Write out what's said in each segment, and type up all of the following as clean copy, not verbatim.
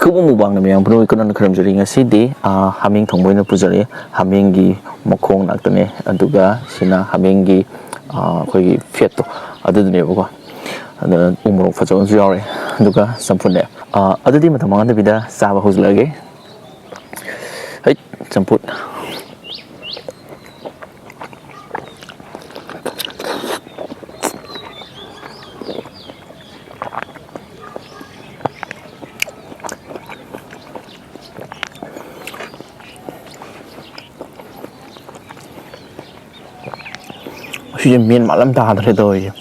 Mitkhuba mukbang na mayam puno ikaw na Khurumjari ngasidi haming thongboy na pujari hamingi makhong naktane aduga sina hamingi khoi fat to adudune bako ada morok fajon su yaure aduga champhut ne adudi mathang manganda bida saba huzlage hai champhut Suy miên mà lắm ta thế rồi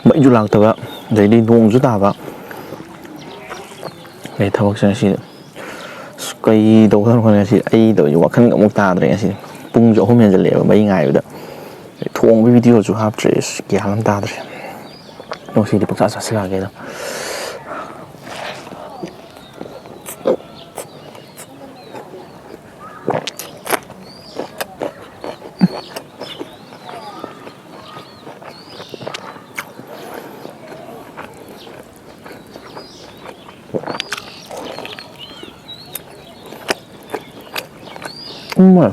mấy chú lạc tờ đấy đi nuông chú ta vậy để thao bác sĩ cây đầu thân con này ấy đầu chú khăn ngậm ta đấy gì bung chỗ hôm nay giờ lẹ mấy ngày rồi đó thuông với video chú hấp chế kia lắm ta đấy nó thì bác sĩ sẽ là cái đó mà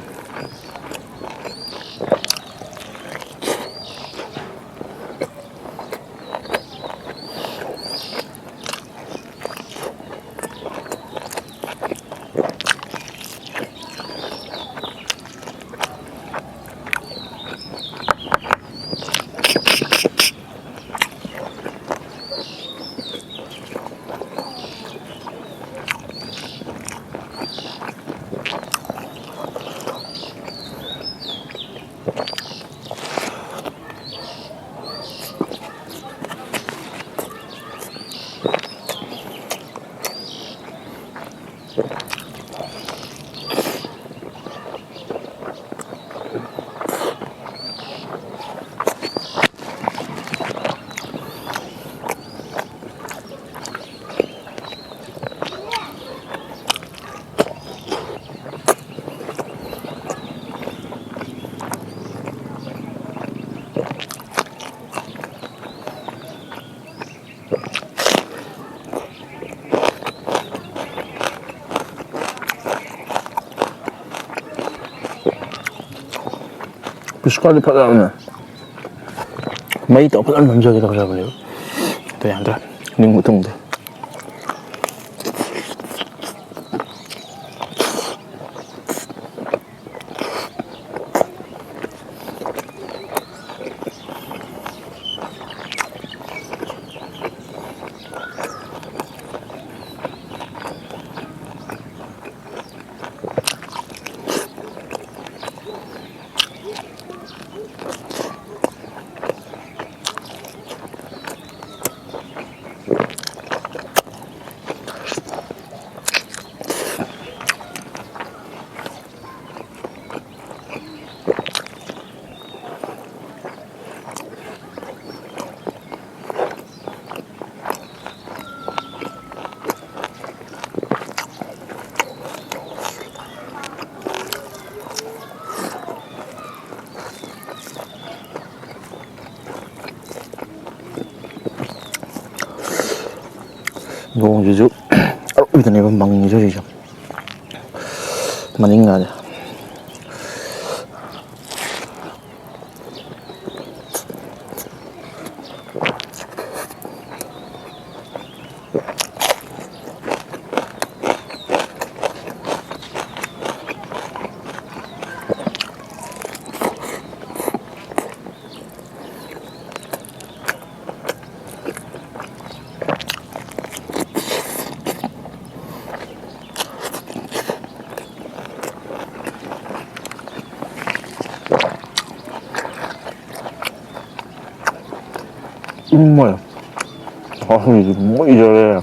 Biscotti phát ra nè mấy tổ phát ăn chơi tao ra liệu tôi ăn ra nhưng ngủ tung thôi Ngon juga, itu nih bang juga, maning aja. 뭐야? 이게 뭐 이래?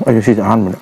ꯑꯩꯁꯨ ꯁꯤꯁꯦ ꯑꯍꯥꯟꯕꯅꯦ.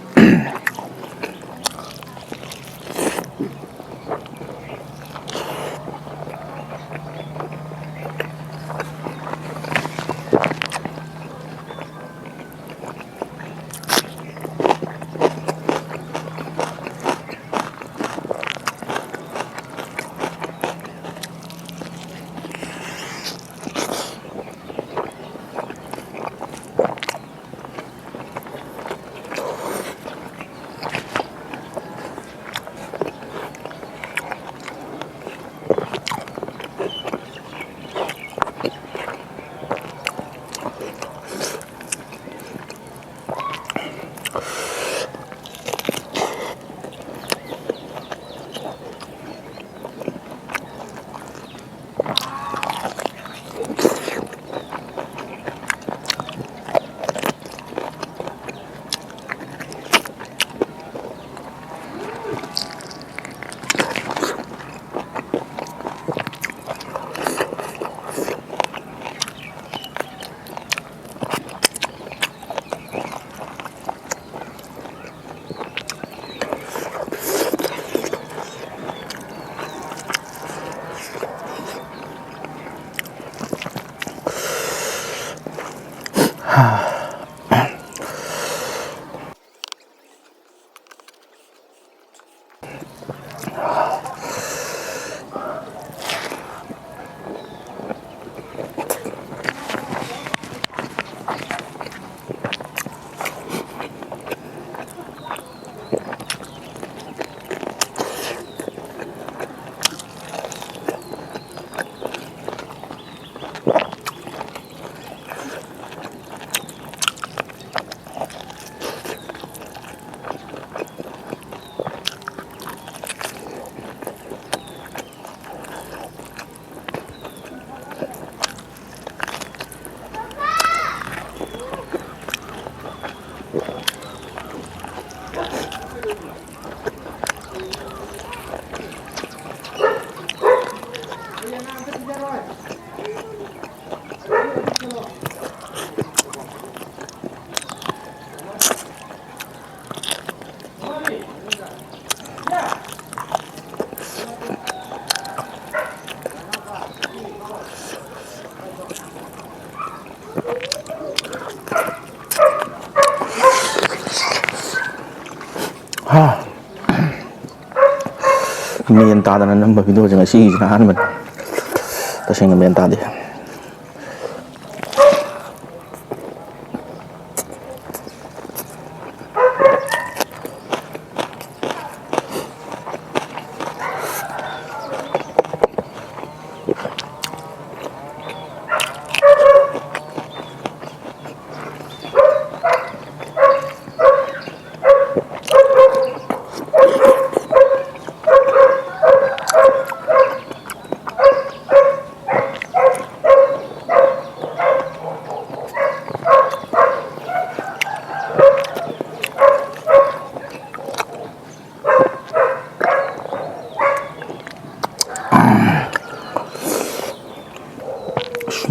ꯃꯦꯟ ꯇꯥꯗꯅ ꯅꯝꯕ ꯚꯤꯗꯤꯑꯣꯁꯦ ꯉꯁꯤꯒꯤꯁꯤꯅ ꯑꯍꯥꯟꯕꯅꯤ. ꯇꯁꯦꯡꯅ ꯃꯦꯟ ꯇꯥꯗꯦ.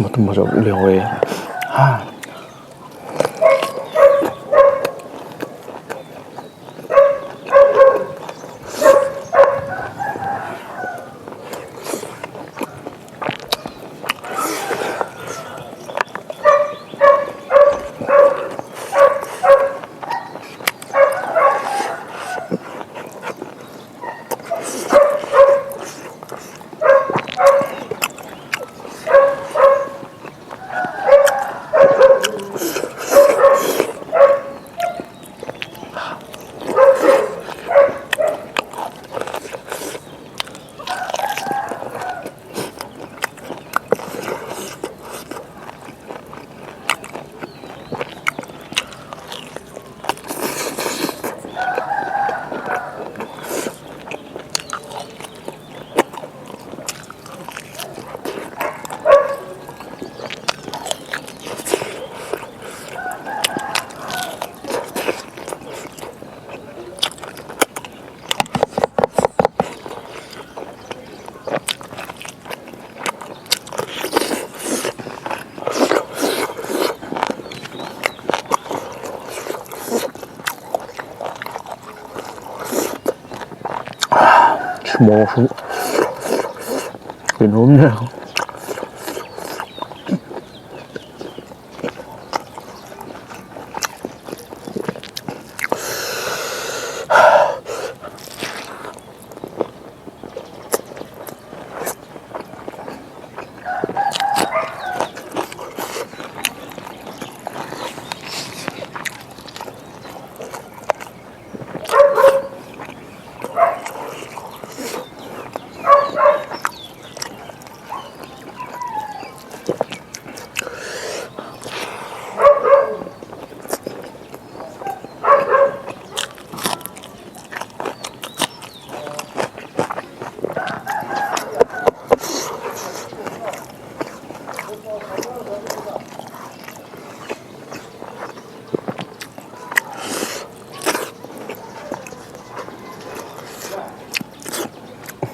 ꯃꯇꯨꯝ ꯐꯖꯕ ꯂꯩꯍꯧꯋꯦ. morok kainomnya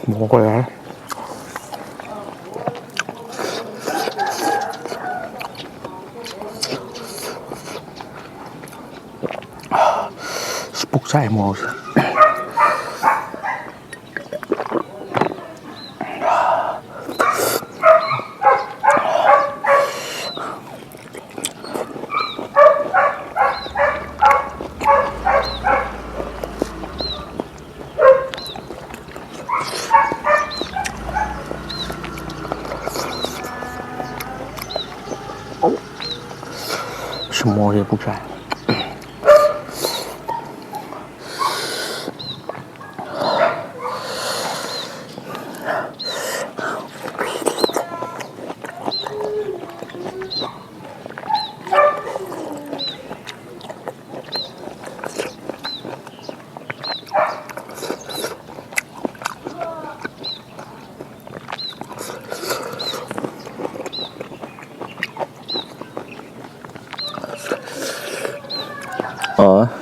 먹어야 잘 먹었어. 머리에 붙여요.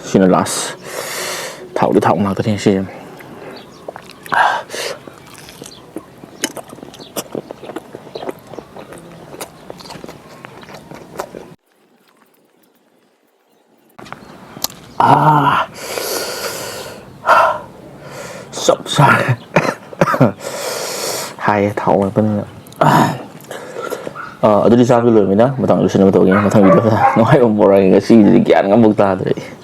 现在拉屎，头都痛嘛，嗰天是。濕晒，係頭啊，真係。Aduh di sabi lo mina, matang lusin na matawagin, matang video ka. Ngayon mo rin kasi, hindi kaya nga magtatay.